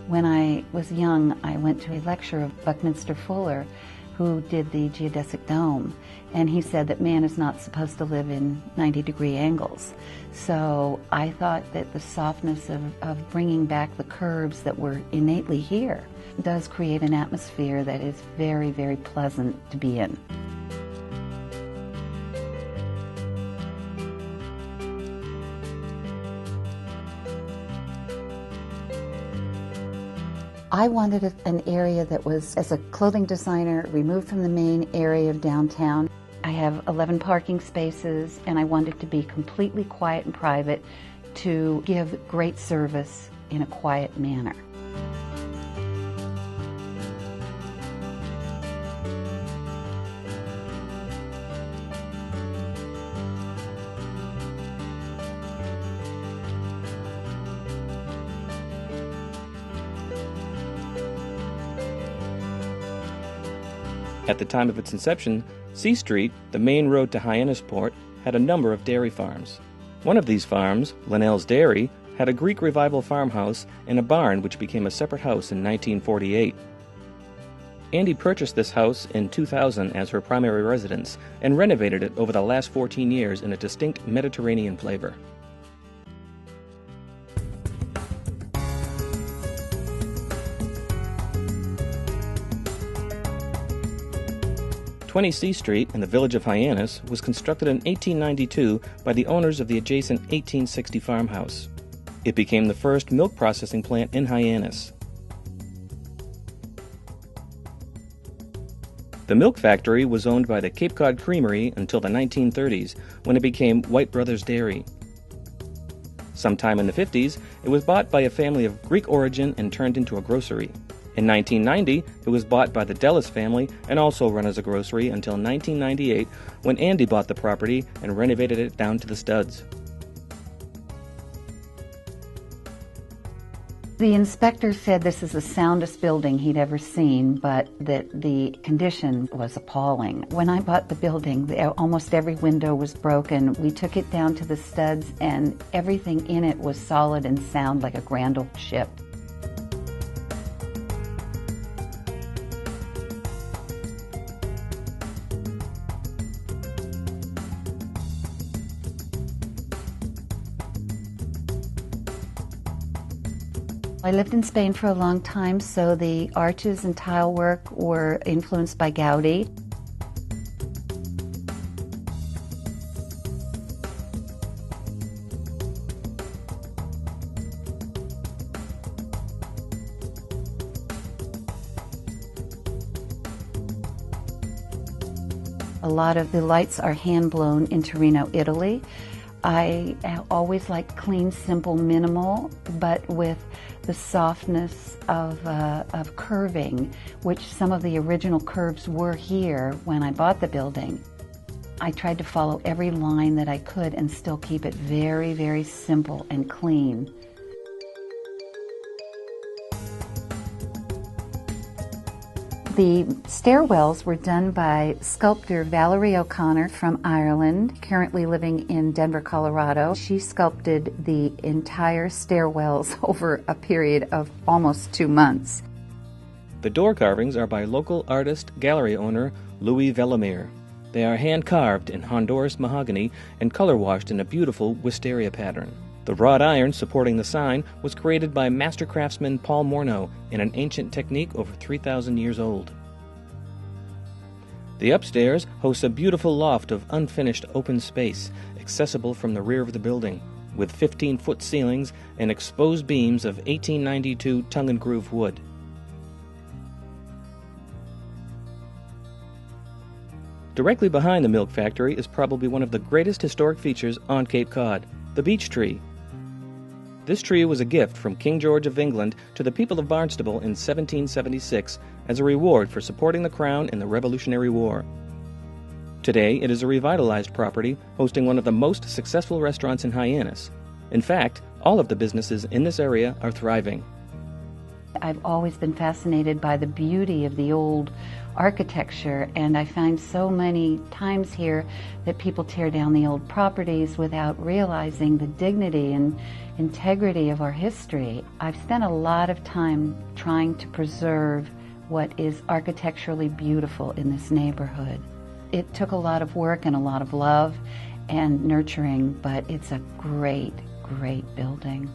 When I was young, I went to a lecture of Buckminster Fuller, who did the geodesic dome, and he said that man is not supposed to live in 90-degree angles. So I thought that the softness of bringing back the curves that were innately here does create an atmosphere that is very, very pleasant to be in. I wanted an area that was, as a clothing designer, removed from the main area of downtown. I have 11 parking spaces, and I wanted to be completely quiet and private to give great service in a quiet manner. At the time of its inception, C Street, the main road to Hyannisport, had a number of dairy farms. One of these farms, Linnell's Dairy, had a Greek Revival farmhouse and a barn which became a separate house in 1948. Andy purchased this house in 2000 as her primary residence and renovated it over the last 14 years in a distinct Mediterranean flavor. 20 C Street in the village of Hyannis was constructed in 1892 by the owners of the adjacent 1860 farmhouse. It became the first milk processing plant in Hyannis. The milk factory was owned by the Cape Cod Creamery until the 1930s, when it became White Brothers Dairy. Sometime in the 50s, it was bought by a family of Greek origin and turned into a grocery. In 1990, it was bought by the Dellis family and also run as a grocery until 1998, when Andy bought the property and renovated it down to the studs. The inspector said this is the soundest building he'd ever seen, but that the condition was appalling. When I bought the building, almost every window was broken. We took it down to the studs, and everything in it was solid and sound like a grand old ship. I lived in Spain for a long time, so the arches and tile work were influenced by Gaudi. A lot of the lights are hand-blown in Torino, Italy. I always like clean, simple, minimal, but with the softness of curving, which some of the original curves were here when I bought the building. I tried to follow every line that I could and still keep it very, very simple and clean. The stairwells were done by sculptor Valerie O'Connor from Ireland, currently living in Denver, Colorado. She sculpted the entire stairwells over a period of almost 2 months. The door carvings are by local artist, gallery owner Louis Vellemere. They are hand-carved in Honduras mahogany and color-washed in a beautiful wisteria pattern. The wrought iron supporting the sign was created by master craftsman Paul Morneau in an ancient technique over 3,000 years old. The upstairs hosts a beautiful loft of unfinished open space, accessible from the rear of the building, with 15-foot ceilings and exposed beams of 1892 tongue-and-groove wood. Directly behind the milk factory is probably one of the greatest historic features on Cape Cod, the beech tree. This tree was a gift from King George of England to the people of Barnstable in 1776 as a reward for supporting the Crown in the Revolutionary War. Today, it is a revitalized property hosting one of the most successful restaurants in Hyannis. In fact, all of the businesses in this area are thriving. I've always been fascinated by the beauty of the old architecture, and I find so many times here that people tear down the old properties without realizing the dignity and integrity of our history. I've spent a lot of time trying to preserve what is architecturally beautiful in this neighborhood. It took a lot of work and a lot of love and nurturing, but it's a great, great building.